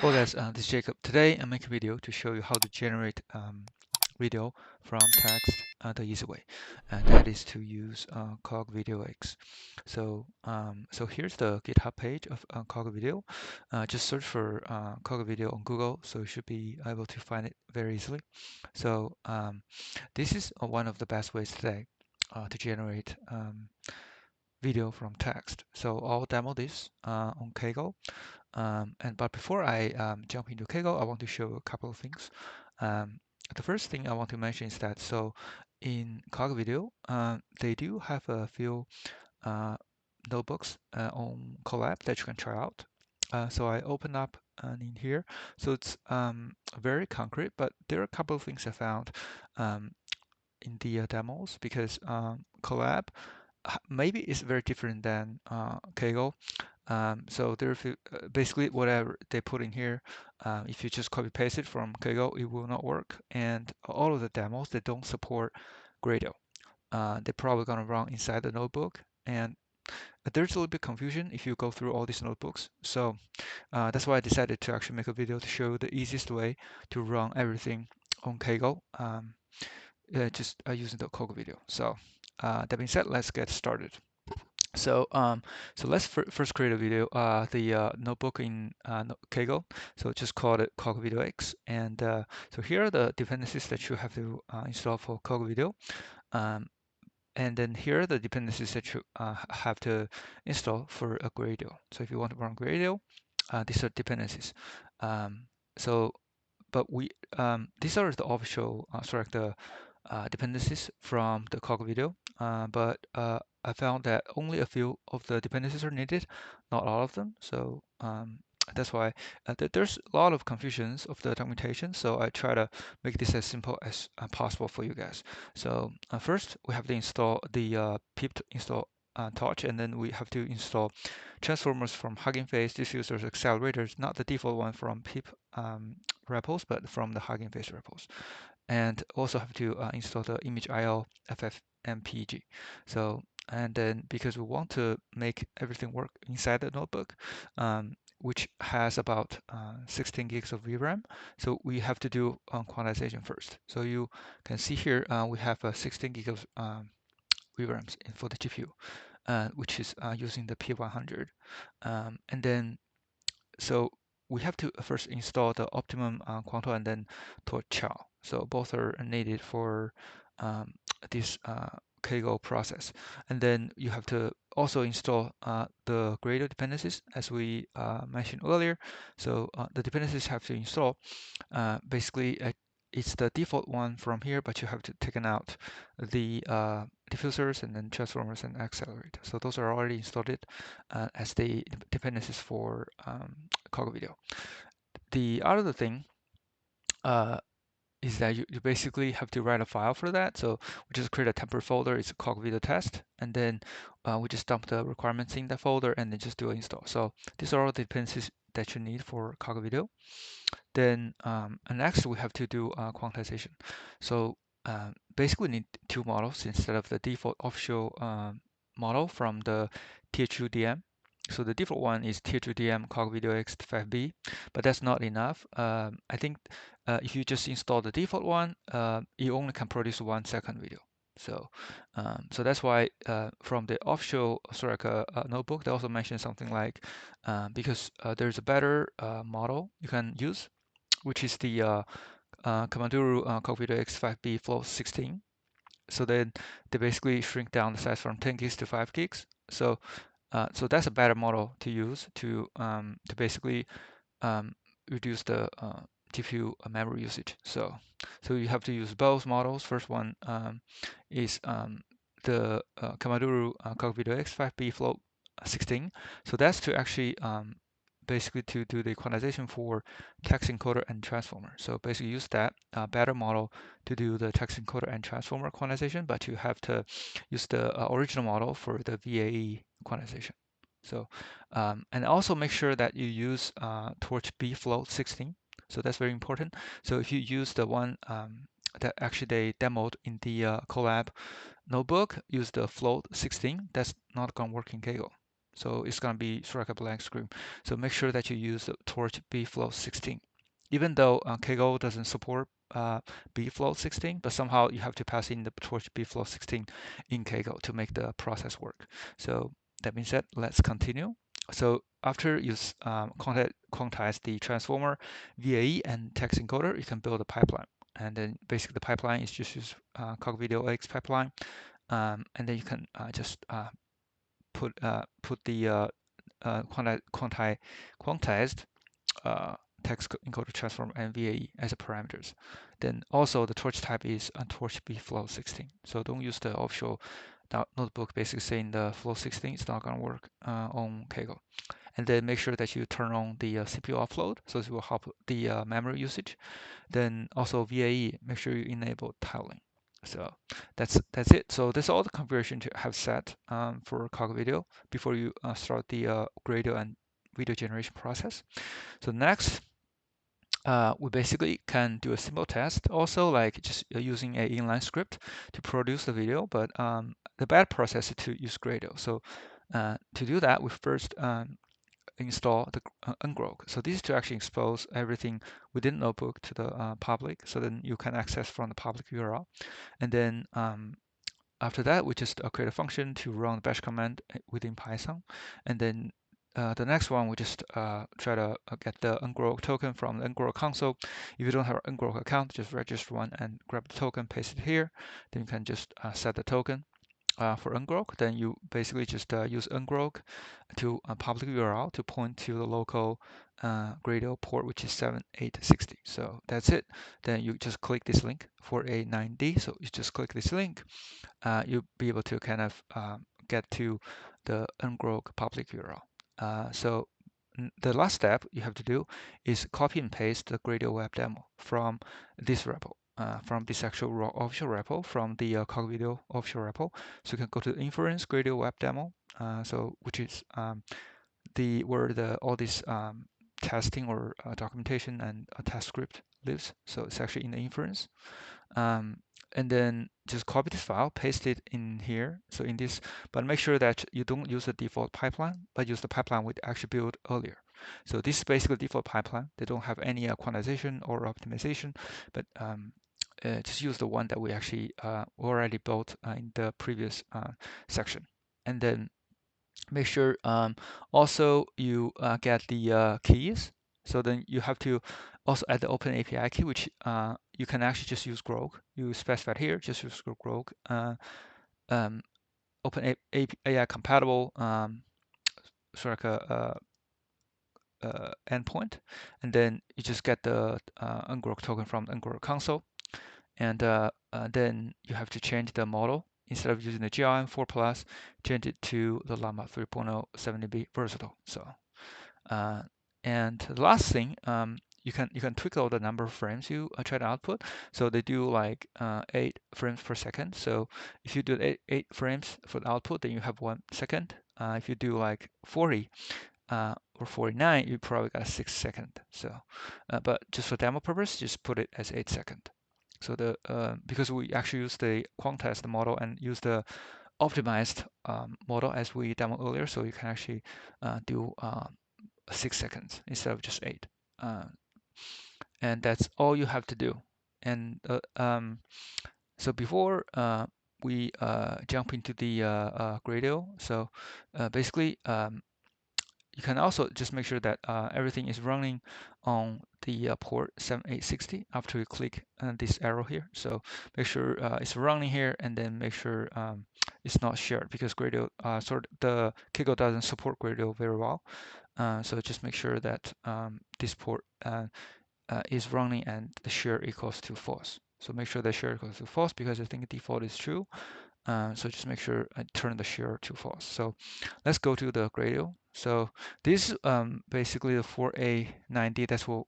Hello guys, this is Jacob. Today I'm making a video to show you how to generate video from text the easy way, and that is to use CogVideoX. So here's the GitHub page of CogVideo. Just search for CogVideo on Google, so you should be able to find it very easily. So this is one of the best ways today to generate video from text. So I'll demo this on Kaggle. But before I jump into Kaggle, I want to show a couple of things. The first thing I want to mention is that in Cogvideo, they do have a few notebooks on Colab that you can try out. So I open up in here. So it's very concrete, but there are a couple of things I found in the demos because Colab maybe is very different than Kaggle. So there, basically whatever they put in here, if you just copy paste it from Kaggle, it will not work. And all of the demos, they don't support Gradio. They're probably gonna run inside the notebook, and there's a little bit confusion if you go through all these notebooks. So that's why I decided to actually make a video to show the easiest way to run everything on Kaggle, just using the Cogvideo. So that being said, let's get started. So let's first create a video, the notebook in Kaggle. So just call it CogVideoX. And so here are the dependencies that you have to install for CogVideo. Um, and then here are the dependencies that you have to install for a Gradio. So if you want to run Gradio, these are dependencies. Um, so, but these are the official, the dependencies from the Cogvideo, but I found that only a few of the dependencies are needed, not all of them. So that's why there's a lot of confusions of the documentation. So I try to make this as simple as possible for you guys. So first, we have to install the pip install touch, and then we have to install transformers from Hugging Face, diffusers, accelerators, not the default one from pip repos, but from the Hugging Face repos, and also have to install the image IO FFmpeg. So, and then because we want to make everything work inside the notebook, which has about 16 gigs of VRAM, so we have to do quantization first. So you can see here we have 16 gig of VRAMs for the GPU, which is using the P100. And then so we have to first install the optimum Quanto and then Torchow. So both are needed for this Kaggle process. And then you have to also install the Gradio dependencies as we mentioned earlier. So the dependencies have to install. Basically, it's the default one from here, but you have to take out the diffusers and then transformers and accelerator. So those are already installed as the dependencies for Cogvideo. The other thing is that you basically have to write a file for that. So we just create a temporary folder. It's a Cogvideo test, and then we just dump the requirements in that folder and then just do an install. So these are all the dependencies that you need for Cogvideo. Then and next we have to do quantization. So basically we need two models instead of the default official model from the tier 2 DM. So the default one is tier 2 DM CogVideoX 5B, but that's not enough. I think if you just install the default one, it only can produce 1 second video. So, so that's why from the official notebook, they also mentioned something like because there's a better model you can use, which is the Komanduru CogVideoX 5B float 16. So then they basically shrink down the size from 10 gigs to 5 gigs. So so that's a better model to use to basically reduce the GPU memory usage. So you have to use both models. First one is the Komanduru CogVideoX 5B float 16. So that's to actually basically to do the quantization for text encoder and transformer. So basically use that better model to do the text encoder and transformer quantization, but you have to use the original model for the VAE quantization. So and also make sure that you use Torch B float 16. So that's very important. So if you use the one that actually they demoed in the Colab notebook, use the float 16, that's not going to work in Kaggle. So it's going to be sort of like a blank screen. So make sure that you use the torch bflow 16. Even though Kaggle doesn't support bflow 16, but somehow you have to pass in the torch bflow 16 in Kaggle to make the process work. So that being said, let's continue. So after you quantize the transformer, VAE, and text encoder, you can build a pipeline. And then basically the pipeline is just use CogVideoX pipeline. And then you can just put the quantized text encoder transform and VAE as a parameters. Then also the torch type is torch bflow 16. So don't use the official notebook basically saying the flow 16. It's not going to work on Kaggle. And then make sure that you turn on the CPU offload, so this will help the memory usage. Then also VAE, make sure you enable tiling. So that's it. So that's all the configuration to have set for Cogvideo before you start the Gradio and video generation process. So next, we basically can do a simple test also, like just using a inline script to produce the video, but the bad process is to use Gradio. So to do that, we first install the ungrok. So this is to actually expose everything within notebook to the public, so then you can access from the public URL. And then after that, we just create a function to run the bash command within Python. And then the next one, we just try to get the ungrok token from the ungrok console. If you don't have an ungrok account, just register one and grab the token, paste it here. Then you can just set the token for ungrok. Then you basically just use ungrok to a public URL to point to the local Gradio port, which is 7860. So that's it. Then you just click this link for a 9D. So you just click this link. You'll be able to kind of get to the ungrok public URL. So the last step you have to do is copy and paste the Gradio web demo from this repo, from this actual raw official repo, from the Cogvideo official repo. So you can go to inference Gradio web demo, so which is where all this testing or documentation and a test script lives. So it's actually in the inference. And then just copy this file, paste it in here. So in this, but make sure that you don't use the default pipeline, but use the pipeline we actually built earlier. So this is basically default pipeline. They don't have any quantization or optimization, but just use the one that we actually already built in the previous section. And then make sure also you get the keys. So then you have to also add the open API key, which you can actually just use grok. You specify here, just use grok. Open API compatible sort of like a endpoint, and then you just get the ungrok token from the ungrok console, and then you have to change the model. Instead of using the GRM 4 Plus, change it to the Llama 3.0 70B versatile. So and the last thing, you can twiddle the number of frames you try to output. So they do like 8 frames per second. So if you do eight frames for the output, then you have 1 second. If you do like 40 or 49, you probably got 6 seconds. So, but just for demo purpose, just put it as 8 seconds. So because we actually use the quantized model and use the optimized model as we demoed earlier, so you can actually do 6 seconds instead of just 8. And that's all you have to do. And so before we jump into the Gradio, so basically you can also just make sure that everything is running on the port 7860 after you click this arrow here. So make sure it's running here, and then make sure it's not shared, because Gradio the Kaggle doesn't support Gradio very well. So just make sure that this port is running and the share equals to false. So make sure the share equals to false, because I think the default is true. So just make sure I turn the share to false. So let's go to the Gradio. So this basically the 4A9D, that's what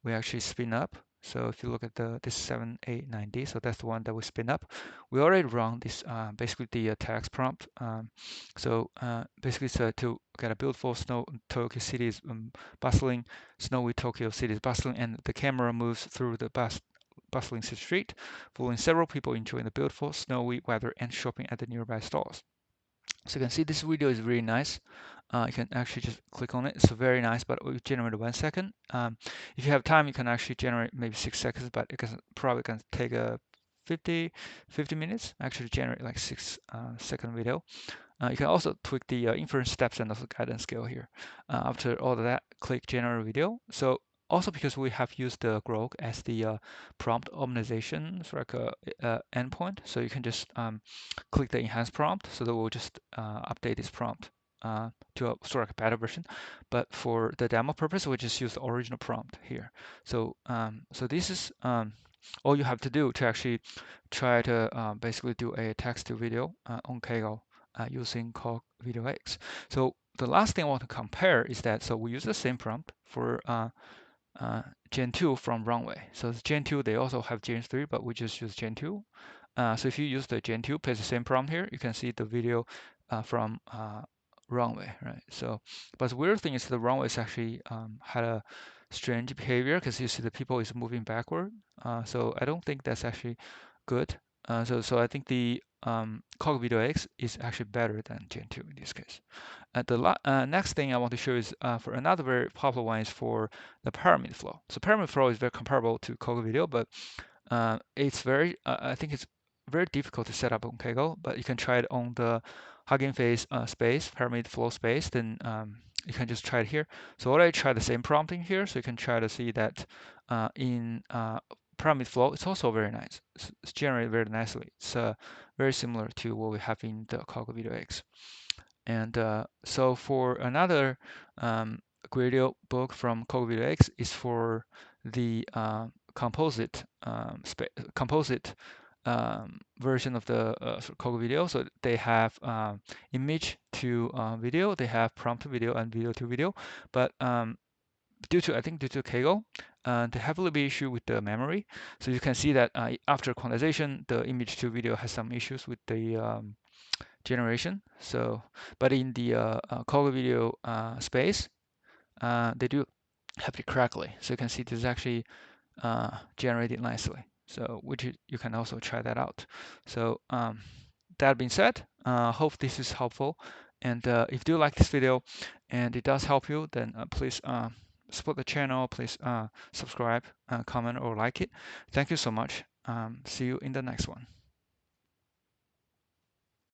we actually spin up. So if you look at this 7A9D, so that's the one that we spin up. We already run this basically the text prompt. So basically it's to get a beautiful snow Tokyo city is bustling, snowy Tokyo city is bustling, and the camera moves through the bustling street, following several people enjoying the beautiful snowy weather and shopping at the nearby stores. So you can see this video is really nice. You can actually just click on it. It's very nice, but we generated 1 second. If you have time, you can actually generate maybe 6 seconds, but it can probably can take a 50 minutes actually generate like 6 second video. You can also tweak the inference steps and also guidance scale here. After all of that, click generate video. So also because we have used the Grok as the prompt optimization for like a endpoint, so you can just click the enhance prompt. So that we'll just update this prompt to a sort of better version. But for the demo purpose, we just use the original prompt here. So so this is all you have to do to actually try to basically do a text to video on Kaggle using CogVideoX. So the last thing I want to compare is that so we use the same prompt for Gen 2 from Runway. So Gen 2 they also have Gen 3, but we just use Gen 2. So if you use the Gen 2, paste the same prompt here, you can see the video from Runway, right? So, but the weird thing is the Runway is actually had a strange behavior because you see the people is moving backward. So I don't think that's actually good. So I think the CogVideoX is actually better than Gen 2 in this case. The next thing I want to show is for another very popular one is for the pyramid flow. So pyramid flow is very comparable to Cogvideo, but it's very I think it's very difficult to set up on Kaggle, but you can try it on the Hugging Face space, pyramid flow space, then you can just try it here. So I try the same prompting here, so you can try to see that in pyramid flow, it's also very nice. It's generated very nicely. It's very similar to what we have in the CogVideoX. And so for another Gradio book from CogVideoX is for the composite version of the Cogvideo. So they have image to video, they have prompt to video and video to video. But I think due to Kaggle, they have a little bit issue with the memory. So you can see that after quantization, the image to video has some issues with the generation. So, but in the Cogvideo space, they do have it correctly. So you can see this is actually generated nicely. So you can also try that out. So that being said, hope this is helpful. And if you do like this video and it does help you, then please support the channel. Please subscribe, comment, or like it. Thank you so much. See you in the next one.